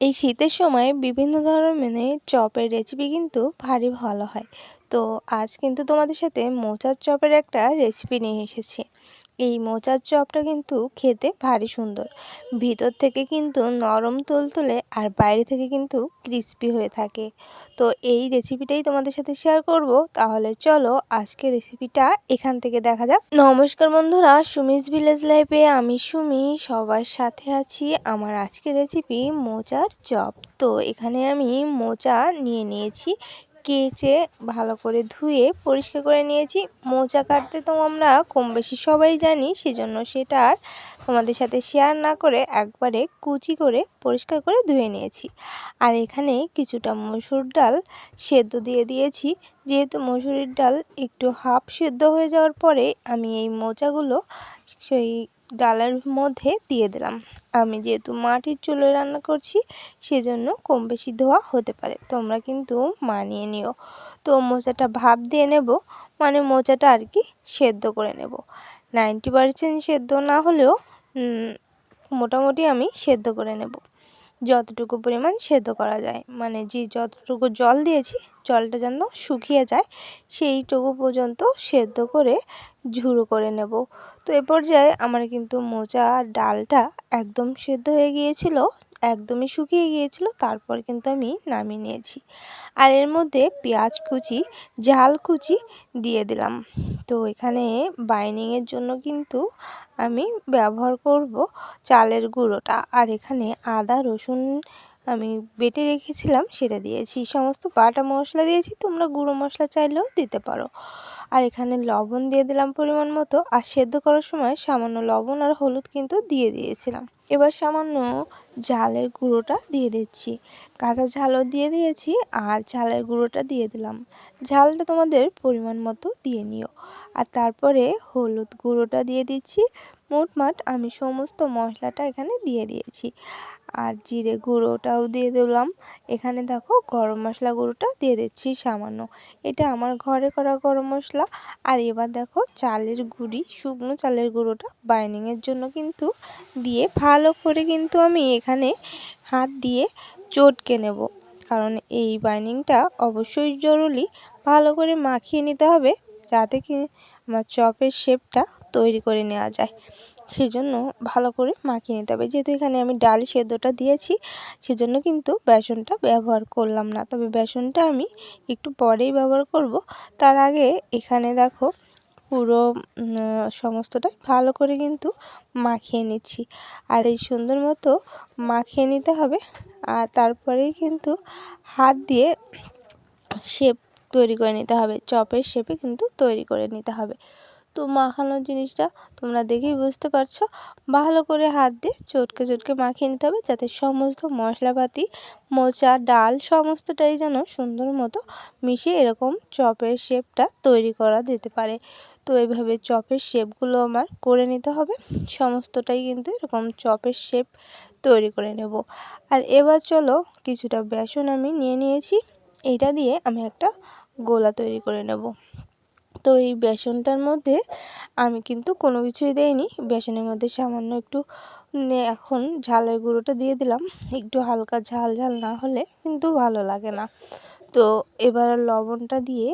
এই শীতের সময় বিভিন্ন ধরনের চপের রেসিপি কিন্তু ভারী ভালো হয়। তো আজ কিন্তু তোমাদের সাথে মোচার চপের একটা রেসিপি নিয়ে এসেছি। এই মোচার চপটা কিন্তু খেতে ভারী সুন্দর। ভিতর থেকে কিন্তু নরম তুলতুলে আর বাইরে থেকে কিন্তু ক্রিস্পি হয়ে থাকে। তো এই রেসিপিটাই তোমাদের সাথে শেয়ার করব। তাহলে চলো আজকে রেসিপিটা এখান থেকে দেখা যাক। নমস্কার বন্ধুরা, সুমিস ভিলেজ লাইফে আমি সুমি সবার সাথে আছি। আমার আজকের রেসিপি মোচার চপ। তো এখানে আমি মোচা নিয়ে নিয়েছি, কেচে ভালো করে ধুয়ে পরিষ্কার করে নিয়েছি। মোচা কাটতে তো আমরা কম বেশি সবাই জানি, সেজন্য সেটা আর তোমাদের সাথে শেয়ার না করে একবারে কুচি করে পরিষ্কার করে ধুয়ে নিয়েছি। আর এখানে কিছুটা মসুর ডাল সেদ্ধ দিয়ে দিয়েছি। যেহেতু মসুরির ডাল একটু হাফ সেদ্ধ হয়ে যাওয়ার পরে আমি এই মোচাগুলো সেই ডালের মধ্যে দিয়ে দিলাম। আমি যেহেতু মাটির চুলোয় রান্না করছি, সেজন্য কম বেশি ধোয়া হতে পারে, তোমরা কিন্তু মানিয়ে নিও। তো মোচাটা ভাপ দিয়ে নেব, মানে মোচাটা আর কি সেদ্ধ করে নেব। 90% সেদ্ধ না হলেও মোটামুটি আমি সেদ্ধ করে নেব। যতটুকু পরিমাণ সেদ্ধ করা যায়, মানে যতটুকু জল দিয়েছি জলটা যেন শুকিয়ে যায়, সেইটুকু পর্যন্ত সেদ্ধ করে ঝুড়ো করে নেব। তো এ পর্যায়ে আমার কিন্তু মোচা ডালটা একদম সেদ্ধ হয়ে গিয়েছিল, একদমই শুকিয়ে গিয়েছিল। তারপর কিন্তু আমি নামিয়ে নিয়েছি। আর এর মধ্যে পেঁয়াজ কুচি, ঝাল কুচি দিয়ে দিলাম। তো এখানে বাইন্ডিংয়ের জন্য কিন্তু আমি ব্যবহার করব চালের গুঁড়োটা। আর এখানে আদা রসুন আমি বেটে রেখেছিলাম, সেটা দিয়েছি। সমস্ত বাটা মশলা দিয়েছি, তোমরা গুঁড়ো মশলা চাইলেও দিতে পারো। আর এখানে লবণ দিয়ে দিলাম পরিমাণ মতো। আর সেদ্ধ করার সময় সামান্য লবণ আর হলুদ কিন্তু দিয়ে দিয়েছিলাম। এবার সামান্য ঝালের গুঁড়োটা দিয়ে দিচ্ছি, কাঁচা ঝালও দিয়ে দিয়েছি আর ঝালের গুঁড়োটা দিয়ে দিলাম। ঝালটা তোমাদের পরিমাণ মতো দিয়ে নিও। আর তারপরে হলুদ গুঁড়োটা দিয়ে দিচ্ছি। মোটমাট আমি সমস্ত মশলাটা এখানে দিয়ে দিয়েছি। আর জিরে গুঁড়োটাও দিয়ে দিলাম। এখানে দেখো গরম মশলা গুঁড়োটা দিয়ে দিচ্ছি সামান্য, এটা আমার ঘরে করা গরম মশলা। আর এবার দেখো চালের গুঁড়ি, শুকনো চালের গুঁড়োটা বাইন্ডিংয়ের জন্য কিন্তু দিয়ে ভালো করে কিন্তু আমি এখানে হাত দিয়ে চটকে নেব, কারণ এই বাইন্ডিংটা অবশ্যই জরুরি। ভালো করে মাখিয়ে নিতে হবে যাতে কি আমার চপের শেপটা তৈরি করে নেওয়া যায়, সেজন্য ভালো করে মাখিয়ে নিতে হবে। যেহেতু এখানে আমি ডাল সেদ্ধটা দিয়েছি, সেজন্য কিন্তু বেসনটা ব্যবহার করলাম না, তবে বেসনটা আমি একটু পরেই ব্যবহার করব। তার আগে এখানে দেখো পুরো সমস্তটাই ভালো করে কিন্তু মাখিয়ে নিচ্ছি। আর এই সুন্দর মতো মাখিয়ে নিতে হবে। আর তারপরেই কিন্তু হাত দিয়ে শেপ তৈরি করে নিতে হবে, চপের শেপে কিন্তু তৈরি করে নিতে হবে। তো মাখানোর জিনিসটা তোমরা দেখেই বুঝতে পারছো, ভালো করে হাত দিয়ে চটকে চটকে মাখিয়ে নিতে হবে, যাতে সমস্ত মশলাপাতি, মোচা ডাল সমস্তটাই যেন সুন্দর মতো মিশিয়ে এরকম চপের শেপটা তৈরি করা যেতে পারে। তো এইভাবে চপের শেপগুলো আমার করে নিতে হবে, সমস্তটাই কিন্তু এরকম চপের শেপ তৈরি করে নেব। আর এবার চলো, কিছুটা বেসন আমি নিয়ে নিয়েছি, এইটা দিয়ে আমি একটা গোলা তৈরি করে নেব। তো এই বেসনটার মধ্যে আমি কিন্তু কোনো কিছুই দেইনি, বেসনের মধ্যে সামান্য একটু এখন ঝালের গুঁড়োটা দিয়ে দিলাম। একটু হালকা ঝাল ঝাল না হলে কিন্তু ভালো লাগে না। তো এবার লবণটা দিয়ে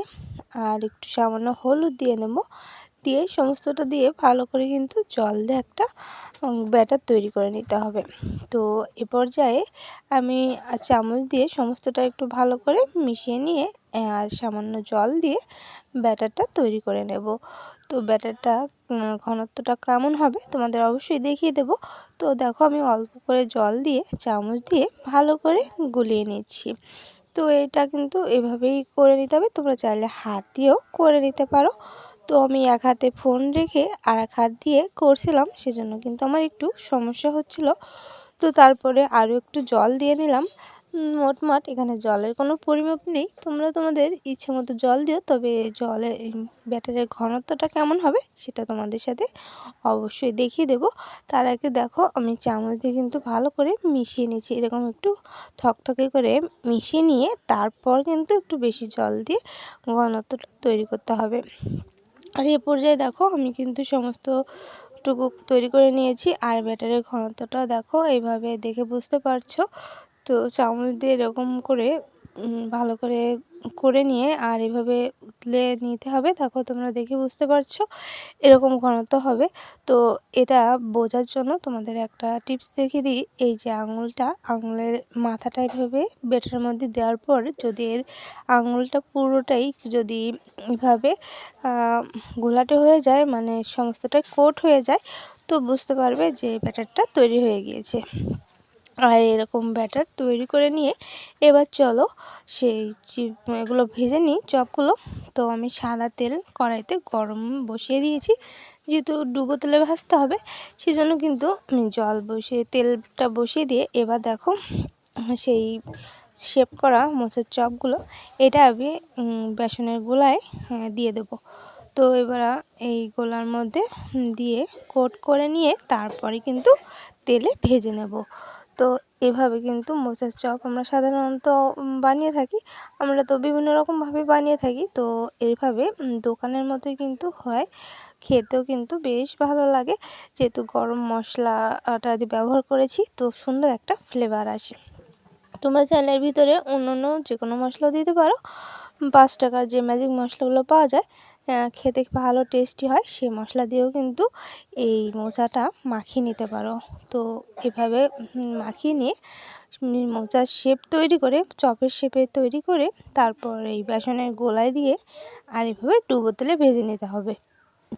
আর একটু সামান্য হলুদ দিয়ে নেব, দিয়ে সমস্তটা দিয়ে ভালো করে কিন্তু জল দিয়ে একটা ব্যাটার তৈরি করে নিতে হবে। তো এ পর্যায়ে আমি চামচ দিয়ে সমস্তটা একটু ভালো করে মিশিয়ে নিয়ে আর সামান্য জল দিয়ে ব্যাটারটা তৈরি করে নেব। তো ব্যাটারটা ঘনত্বটা কেমন হবে তোমাদের অবশ্যই দেখিয়ে দেব। তো দেখো আমি অল্প করে জল দিয়ে চামচ দিয়ে ভালো করে গুলিয়ে নিচ্ছি। তো এটা কিন্তু এভাবেই করে নিতে হবে, তোমরা চাইলে হাত দিয়েও করে নিতে পারো। তো আমি এক হাতে ফোন রেখে আর এক হাত দিয়ে করছিলাম, সেজন্য কিন্তু আমার একটু সমস্যা হচ্ছিল। তো তারপরে আরও একটু জল দিয়ে নিলাম। মোটমাট এখানে জলের কোনো পরিমাপ নেই, তোমরা তোমাদের ইচ্ছে মতো জল দিও, তবে জলের ব্যাটারের ঘনত্বটা কেমন হবে সেটা তোমাদের সাথে অবশ্যই দেখিয়ে দেব। তার আগে দেখো আমি চামচ দিয়ে কিন্তু ভালো করে মিশিয়ে নিয়েছি, এরকম একটু থকথকে করে মিশিয়ে নিয়ে তারপর কিন্তু একটু বেশি জল দিয়ে ঘনত্বটা তৈরি করতে হবে। আর এ পর্যায়ে দেখো আমি কিন্তু সমস্তটুকু তৈরি করে নিয়েছি। আর ব্যাটারের ঘনত্বটা দেখো এইভাবে দেখে বুঝতে পারছো। তো চামচ দিয়ে এরকম করে ভালো করে করে নিয়ে আর এভাবে উতলে নিতে হবে। দেখো তোমরা দেখে বুঝতে পারছো এরকম ঘনত্ব হবে। তো এটা বোঝার জন্য তোমাদের একটা টিপস দেখিয়ে দিই। এই যে আঙুলের মাথাটা এভাবে ব্যাটারের মধ্যে দেওয়ার পর যদি এর আঙুলটা পুরোটাই যদি এভাবে ঘোলাটে হয়ে যায়, মানে সমস্তটাই কোট হয়ে যায়, তো বুঝতে পারবে যে ব্যাটারটা তৈরি হয়ে গিয়েছে। আর এরকম ব্যাটার তৈরি করে নিয়ে এবার চলো সেই এগুলো ভেজে নিই চপগুলো। তো আমি সাদা তেল কড়াইতে গরম বসিয়ে দিয়েছি, যেহেতু ডুবো তেলে ভাজতে হবে সেজন্য কিন্তু আমি জল বসিয়ে তেলটা বসিয়ে দিয়ে এবার দেখো সেই শেপ করা মোচার চপগুলো এটা আমি বেসনের গোলায় দিয়ে দেবো। তো এবার এই গোলার মধ্যে দিয়ে কোট করে নিয়ে তারপরে কিন্তু তেলে ভেজে নেব। তো এভাবে কিন্তু মোচার চপ আমরা সাধারণত বানিয়ে থাকি। আমরা তো বিভিন্ন রকমভাবে বানিয়ে থাকি। তো এইভাবে দোকানের মতোই কিন্তু হয়, খেতেও কিন্তু বেশ ভালো লাগে, যেহেতু গরম মশলাটা ব্যবহার করেছি তো সুন্দর একটা ফ্লেভার আসে। তোমরা চাইলে এর ভিতরে অন্য যে কোনো মশলাও দিতে পারো। 5 টাকার যে ম্যাজিক মশলাগুলো পাওয়া যায়, খেতে ভালো টেস্টি হয়, সেই মশলা দিয়েও কিন্তু এই মোচাটা মাখিয়ে নিতে পারো। তো এভাবে মাখিয়ে নিয়ে মোচার শেপ তৈরি করে, চপের শেপে তৈরি করে তারপর এই বেসনের গোলায় দিয়ে আর এভাবে ডুবো তেলে ভেজে নিতে হবে।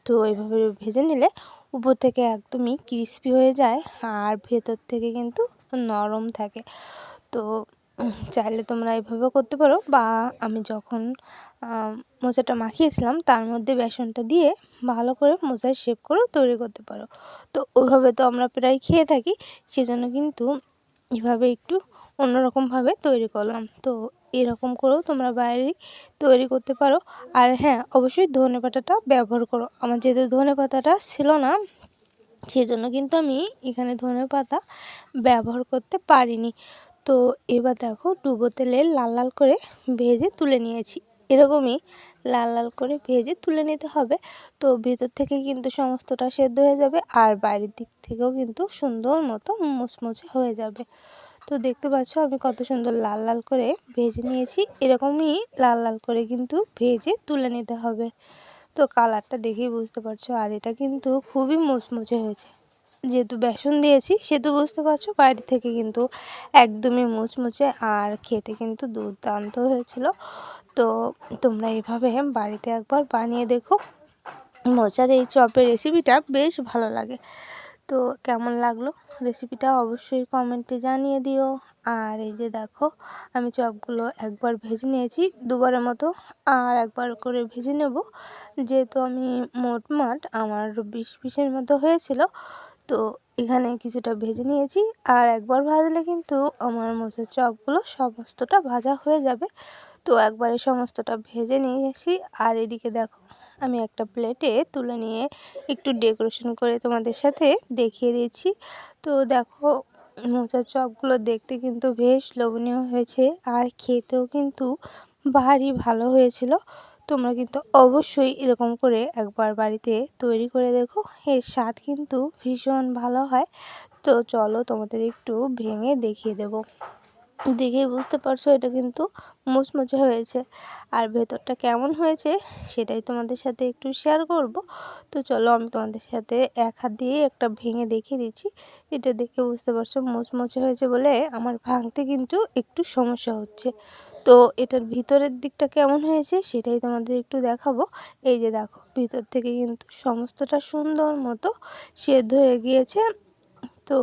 তো এইভাবে ভেজে নিলে উপর থেকে একদমই ক্রিস্পি হয়ে যায় আর ভেতর থেকে কিন্তু নরম থাকে। তো চাইলে তোমরা এভাবেও করতে পারো, বা আমি যখন মোচাটা মাখিয়েছিলাম তার মধ্যে বেসনটা দিয়ে ভালো করে মোচার শেপ করেও তৈরি করতে পারো। তো ওইভাবে তো আমরা প্রায় খেয়ে থাকি, সেজন্য কিন্তু এভাবে একটু অন্যরকমভাবে তৈরি করলাম। তো এরকম করেও তোমরা বাইরে তৈরি করতে পারো। আর হ্যাঁ, অবশ্যই ধনেপাতাটা ব্যবহার করো। আমার যেহেতু ধনেপাতাটা ছিল না সেজন্য কিন্তু আমি এখানে ধনেপাতা ব্যবহার করতে পারিনি। তো এবার দেখো ডুবো তেলে লাল লাল করে ভেজে তুলে নিয়েছি। এরকমই লাল লাল করে ভেজে তুলে নিতে হবে। তো ভেতর থেকে কিন্তু সমস্তটা সেদ্ধ হয়ে যাবে আর বাইরের দিক থেকেও কিন্তু সুন্দর মতো মুচমুচে হয়ে যাবে। তো দেখতে পাচ্ছ আমি কত সুন্দর লাল লাল করে ভেজে নিয়েছি। এরকমই লাল লাল করে কিন্তু ভেজে তুলে নিতে হবে। তো কালারটা দেখেই বুঝতে পারছো, আর এটা কিন্তু খুবই মুচমুচে হয়েছে। যেহেতু বেসন দিয়েছি সেহেতু বুঝতে পারছো বাইরে থেকে কিন্তু একদমই মুচমুচে আর খেতে কিন্তু দুর্দান্ত হয়েছিল। তো তোমরা এইভাবে বাড়িতে একবার বানিয়ে দেখো। মোচার এই চপের রেসিপিটা বেশ ভালো লাগে। তো কেমন লাগলো রেসিপিটা অবশ্যই কমেন্টে জানিয়ে দিও। আর এই যে দেখো আমি চপগুলো একবার ভেজে নিয়েছি দুবারের মতো, আর একবার করে ভেজে নেব, যেহেতু আমি মোটমাট আমার 20 পিসের মতো হয়েছিল। তো এখানে কিছুটা ভেজে নিয়েছি, আর একবার ভাজলে কিন্তু আমার মোচার চপগুলো সমস্তটা ভাজা হয়ে যাবে। তো একবারে সমস্তটা ভেজে নিয়েছি। আর এদিকে দেখো আমি একটা প্লেটে তুলে নিয়ে একটু ডেকোরেশন করে তোমাদের সাথে দেখিয়ে দিচ্ছি। তো দেখো মোচার চপগুলো দেখতে কিন্তু বেশ লোভনীয় হয়েছে আর খেতেও কিন্তু ভারী ভালো হয়েছিল। তোমরা কিন্তু অবশ্যই এরকম করে একবার বাড়িতে তৈরি করে দেখো, এর স্বাদ কিন্তু ভীষণ ভালো হয়। তো চলো তোমাদের একটু ভেঙে দেখিয়ে দেবো। দেখেই বুঝতে পারছো এটা কিন্তু মুচমুচে হয়েছে, আর ভেতরটা কেমন হয়েছে সেটাই তোমাদের সাথে একটু শেয়ার করব। তো চলো আমি তোমাদের সাথে এক হাত দিয়ে একটা ভেঙে দেখিয়ে দিচ্ছি। এটা দেখে বুঝতে পারছো মুচমুচে হয়েছে বলে আমার ভাঙতে কিন্তু একটু সমস্যা হচ্ছে। তো এটার ভিতরের দিকটা কেমন হয়েছে সেটাই তোমাদের একটু দেখাবো। এই যে দেখো ভিতর থেকে কিন্তু সমস্তটা সুন্দর মতো সেদ্ধ হয়ে গিয়েছে। তো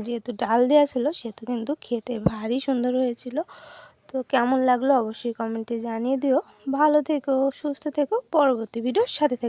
যেহেতু ডাল দেওয়া ছিল সেহেতু কিন্তু খেতে ভারী সুন্দর হয়েছিল। তো কেমন লাগলো অবশ্যই কমেন্টে জানিয়ে দিও। ভালো থেকো, সুস্থ থেকো, পরবর্তী ভিডিওর সাথে থেকো।